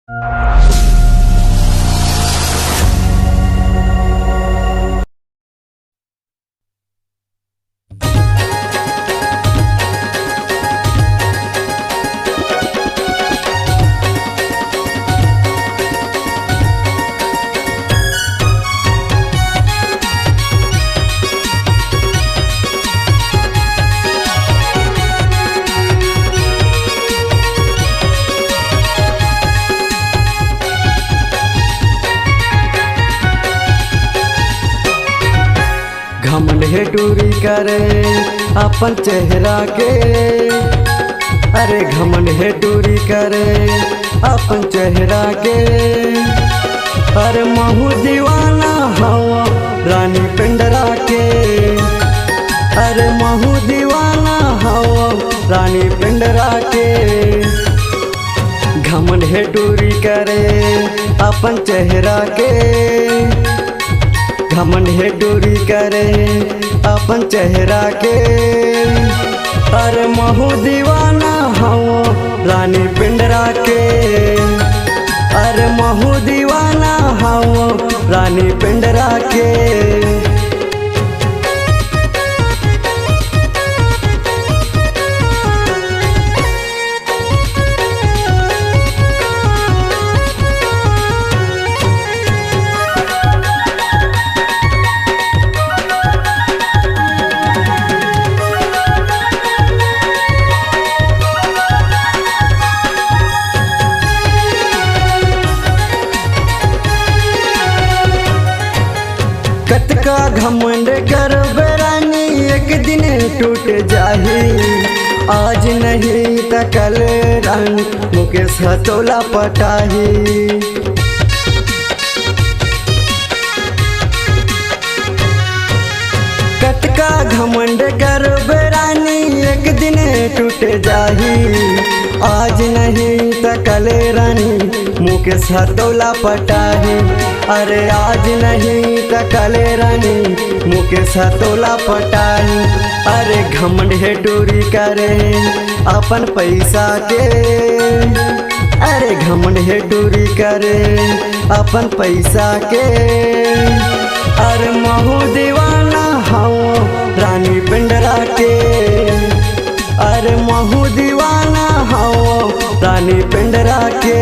घमंड है टूरी करे अपन चेहरा के, अरे घमंड है टूरी करे अपन चेहरा के। अरे महू दीवाना हवा रानी पिंडरा के, अरे महू दीवाना हवा रानी पिंडरा के। घमंड है टूरी करे अपन चेहरा के, घमंड है टूरी करे अपन चेहरा के। अरे महू दीवाना हूँ रानी पिंडरा के, अरे महू दीवाना हूँ रानी पिंडरा के। कतका घमंड कर रानी एक दिन टूट जाही, आज नहीं त कल रानी मुकेश हथौला पटाही। कतका घमंड कर रानी एक दिन टूट जाही, आज नहीं त कल रानी मुकेश हथौला पटाही। अरे आज नहीं त कल रानी मुकेश हथौला पटाही। अरे घमंड है टूरी करे अपन पैसा के, अरे घमंड है टूरी करे अपन पैसा के। अरे महू दीवाना हूँ रानी पिंडरा के, अरे महू दीवाना हूँ रानी पिंडरा के।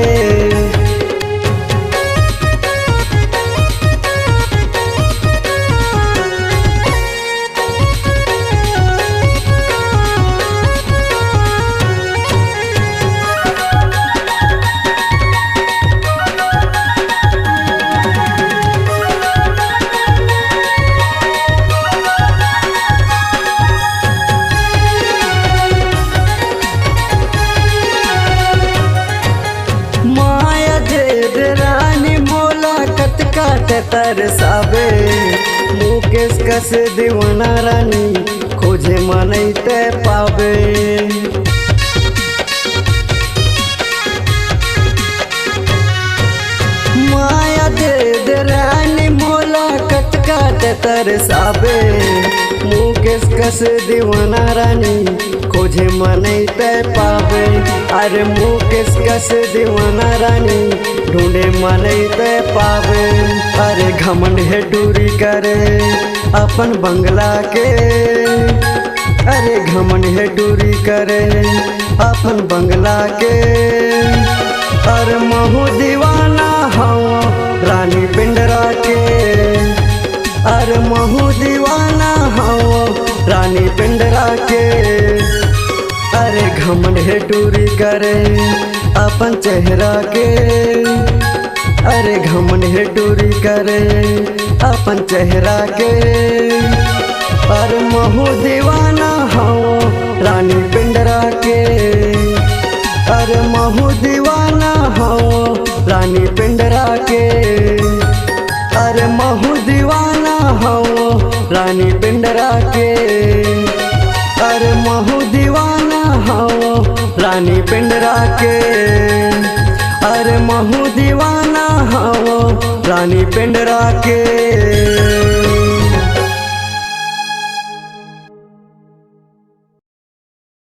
तरसावे मुकेश कस दीवाना रानी खोजे मनैते पावे। माया दे रानी मोला कटकाट तरसावे मुकेश कस दीवाना रानी खोजे मनैते पावे। अरे मुकेश कस दीवाना रानी ढूंढे मनैते पावे। अरे घमंड है टूरी करे अपन बंगला के, अरे घमंड है टूरी करे अपन बंगला के। अरे महू दीवाना हूँ रानी पिंडरा के, अरे महू दीवाना हूँ रानी पिंडरा के। अरे घमंड है टूरी करे अपन चेहरा के, अरे घमंड है टूरी करे अपन चेहरा के। अरे महू दीवाना हूँ रानी पिंडरा के, अरे महू दीवाना हूँ रानी पिंडरा के। अरे महू दीवाना हूँ रानी पिंडरा के, अरे महू दीवाना हूँ रानी पिंडरा के। अरे महू दीवाना हूँ रानी पिंडरा के।